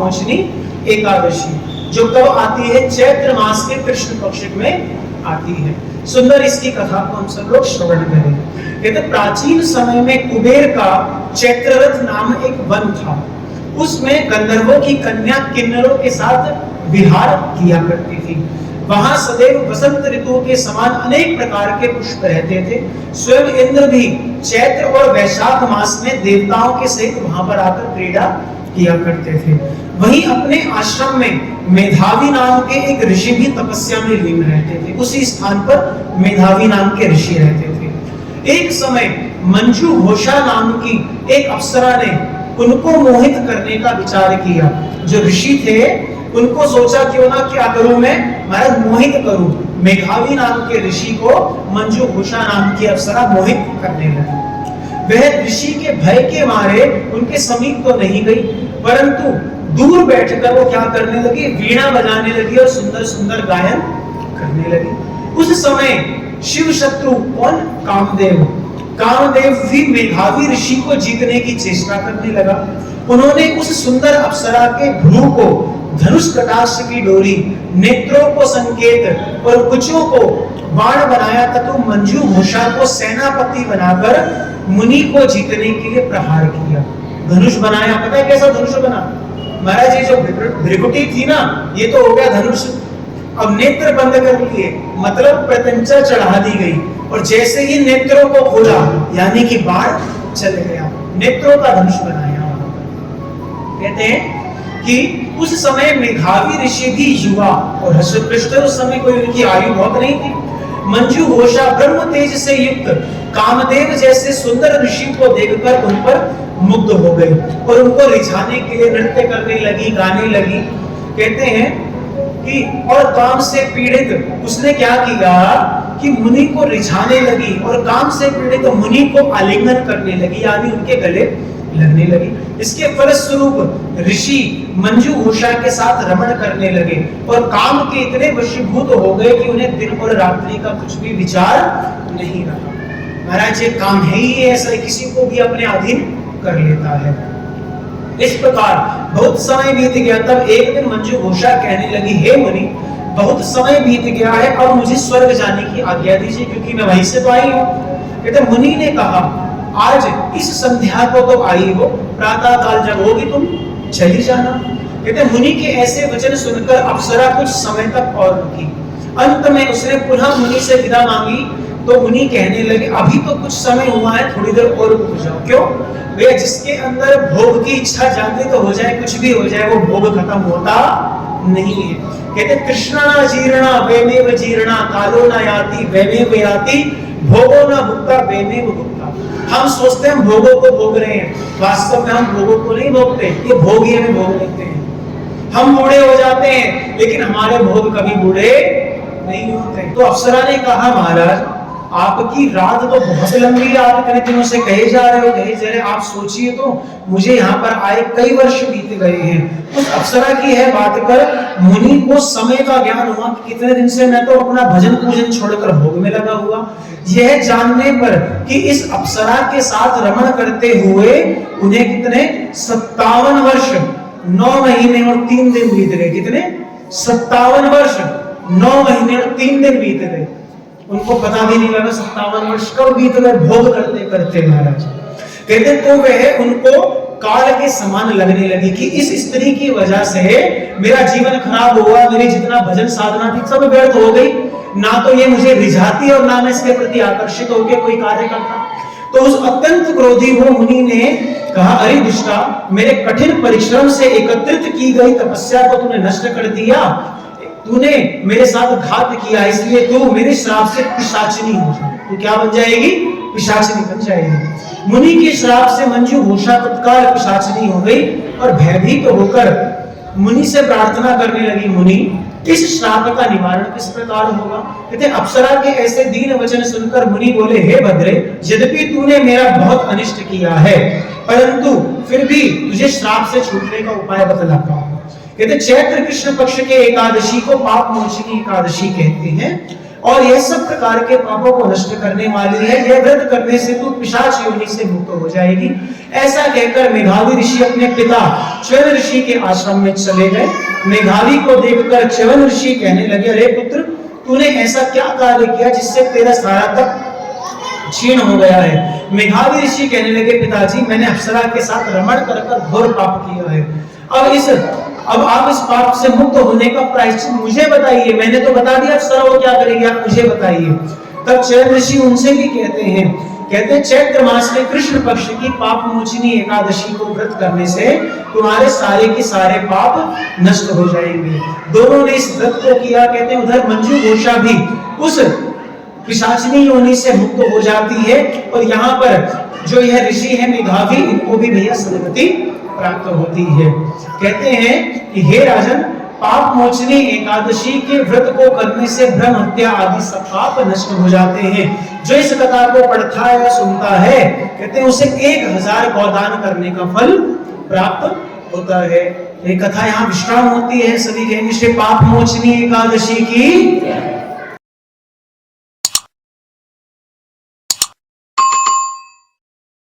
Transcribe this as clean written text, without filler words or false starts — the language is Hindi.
मोचनी एकादशी, जो कब आती है? चैत्र मास के कृष्ण पक्ष में आती है। सुंदर इसकी कथा को हम सब लोग श्रवण करें। कहते प्राचीन समय में कुबेर का चैत्ररथ नाम एक वन था। उसमें गंधर्वों की कन्या किन्नरों के साथ विहार किया करती थी। वहां सदैव वसंत ऋतु के समान अनेक प्रकार के पुष्प रहते थे। स्वयं इंद्र भी चैत्र और वैशाख मास में देवताओं के सहित वहां पर आकर क्रीड़ा किया करते थे। वहीं अपने आश्रम में मेधावी नाम के एक ऋषि भी तपस्या में लीन रहते थे। उसी स्थान पर मेधावी नाम के ऋषि रहते थे। एक समय मंजू घोषा नाम की एक अप्सरा ने उनको मोहित करने का विचार किया। जो ऋषि थे उनको सोचा क्यों ना क्या करूं मैं, महाराज मोहित करूं। मेघावी नाम के ऋषि को मंजू घोषा नाम की अप्सरा मोहित करने लगी। वह ऋषि के भय के मारे उनके समीप तो नहीं गई, परंतु दूर बैठकर वो क्या करने लगी? वीणा बजाने लगी और सुंदर सुंदर गायन करने लगी। उस समय शिव शत्रु कौन? कामदेव। कामदेव भी मेघावी ऋषि को जीतने की चेष्टा करने लगा। उन्होंने उस सुंदर अप्सरा के भ्रू को धनुष कटाक्ष की डोरी, नेत्रों को संकेत और कुचों को बाण बनाया तथा मंजू घोषा को सेनापति बनाकर मुनि को जीतने के लिए प्रहार किया। धनुष बनाया, पता है कैसा धनुष बना? महाराज ये जो भृकुटी थी ना, ये तो हो गया धनुष। अब नेत्र बंद कर लिए, मतलब प्रत्यंचा चढ़ा दी गई, और जैसे ही नेत्रों को खोला यानी कि बाण चल गया, नेत्रों का धनुष बनाया। कहते हैं कि उस समय मेघावी ऋषि भी युवा और हर्षपृष्ठ, उस समय कोई उनकी आयु बहुत नहीं थी। मंजू घोषा ब्रह्म तेज से युक्त कामदेव जैसे सुंदर ऋषि को देखकर उन पर मुग्ध हो गई और उनको रिझाने के लिए नृत्य करने लगी, गाने लगी। कहते हैं कि और काम से पीड़ित उसने क्या किया कि मुनि को रिझाने लगी और काम से पीड़ित मुनि को आलिंगन करने लगी, यानी उनके गले लगने लगी। इसके फलस्वरूप ऋषि मंजू घोषा के साथ रमण करने लगे और काम के इतने वशीभूत हो गए कि उन्हें दिन और रात्रि का कुछ भी विचार नहीं रहा। महाराज ये काम है ही ऐसा, किसी को भी अपने अधीन कर लेता है। इस प्रकार बहुत समय बीत गया। तब एक दिन मंजू घोषा कहने लगी, हे मुनि, बहुत समय बीत गया है, अब मुझे स्वर्ग जाने की आज्ञा दीजिए, क्योंकि मैं वहीं से तो आई हूँ। कहते मुनि ने कहा, आज इस संध्या को तो आई हो, प्रातः काल जब होगी तुम चली जाना। कहते मुनि के ऐसे वचन सुनकर अप्सरा कुछ समय तक और रुकी। अंत में उसने पुनः मुनि से विदा मांगी तो मुनि कहने लगे, अभी तो कुछ समय हुआ है, थोड़ी देर और रुक जाओ। क्यों भैया? जिसके अंदर भोग की इच्छा जागृत तो हो जाए, कुछ भी हो जाए, वो भोग खत्म होता नहीं है। कहते कृष्णा जीर्णा वैमेव जीर्णा, कालो न याति वैमेव याति, भोगो न भुक्ता वैमेव भुक्ता। हम सोचते हैं हम भोगों को भोग रहे हैं, वास्तव में हम भोगों को नहीं भोगते, ये भोग ही हमें भोग लेते हैं। हम बूढ़े हो जाते हैं लेकिन हमारे भोग कभी बूढ़े नहीं होते। तो अप्सरा ने कहा, महाराज आपकी रात तो बहुत लंबी है, आप इतने दिनों से कहे जा रहे हो, कहे जा रहे, आप सोचिए तो मुझे यहाँ पर आए कई वर्ष बीत गए हैं। उस अप्सरा की है बात कर मुनि को समय का ज्ञान हुआ कि कितने दिन से मैं तो अपना भजन पूजन छोड़कर भोग में लगा हुआ। यह जानने पर कि इस अप्सरा के साथ रमण करते हुए उन्हें कितने 57 वर्ष 9 महीने और 3 दिन बीत गए। कितने? 57 वर्ष 9 महीने और 3 दिन बीत गए। उनको पता भी नहीं लगा 57 वर्ष कब बीत गए भोग करते करते। महाराज कहते तो वह उनको काल के समान लगने लगी कि इस स्त्री की वजह से मेरा जीवन खराब हुआ, मेरी जितना भजन साधना थी सब व्यर्थ हो गई। ना तो ये मुझे रिझाती और ना मैं इसके प्रति आकर्षित होकर कोई कार्य करता। तो उस अत्यंत क्रोधी वो मुनि ने कहा, अरे दुष्टा, मेरे कठिन परिश्रम से एकत्रित की गई तपस्या को तूने नष्ट कर दिया, तूने मेरे साथ घात किया, इसलिए तू मेरे श्राप से पिशाचिनी हो जाए। तू क्या बन जाएगी? पिशाचिनी बन जाएगी। मुनि के श्राप से मंजू घोषा तत्काल पिशाचिनी हो गई और भयभीत होकर मुनि से प्रार्थना करने लगी, मुनि इस श्राप का निवारण किस प्रकार होगा? कहते अप्सरा के ऐसे दीन वचन सुनकर मुनि बोले, हे भद्रे, यद्यपि तूने मेरा बहुत अनिष्ट किया है, परंतु फिर भी तुझे श्राप से छूटने का उपाय बतलाता हूं। कहते चैत्र कृष्ण पक्ष के एकादशी को पाप मोचनी एकादशी कहते हैं और यह सब प्रकार के पापों को नष्ट करने वाली है। यह व्रत करने से तू पिशाच योनि से मुक्त हो जाएगी। ऐसा कहकर मेघावी ऋषि अपने पिता च्यवन ऋषि के आश्रम में चले गए। मेघावी को देखकर च्यवन ऋषि कहने लगे, अरे पुत्र, तूने ऐसा क्या कार्य किया जिससे तेरा सारा तप क्षीण हो गया है? मेघावी ऋषि कहने लगे, पिताजी, मैंने अप्सरा के साथ रमण कर घोर पाप किया है। अब आप इस पाप से मुक्त होने का प्रायश्चित मुझे बताइए। मैंने तो बता दिया अप्सरा वो क्या करेगी, आप मुझे बताइए। तब च्यवन ऋषि उनसे भी कहते चैत्र मास में कृष्ण पक्ष की पाप मोचनी एकादशी को व्रत करने से तुम्हारे सारे के सारे पाप नष्ट हो जाएंगे। दोनों ने इस व्रत को किया। कहते हैं उधर मंजू घोषा भी उस पिशाचिनी योनि से मुक्त हो जाती है, और यहाँ पर जो यह ऋषि है मेघावी, इनको भी भैया सदगति प्राप्त होती है। कहते हैं कि हे राजन, पाप मोचनी एकादशी के व्रत को करने से ब्रह्म हत्या आदि सब पाप नष्ट हो जाते हैं। जो इस कथा को पढ़ता है या सुनता है, कहते हैं उसे 1000 गौदान करने का फल प्राप्त होता है। ये कथा यहाँ विश्राम होती है। सभी कहेंगे श्री पाप मोचनी एकादशी की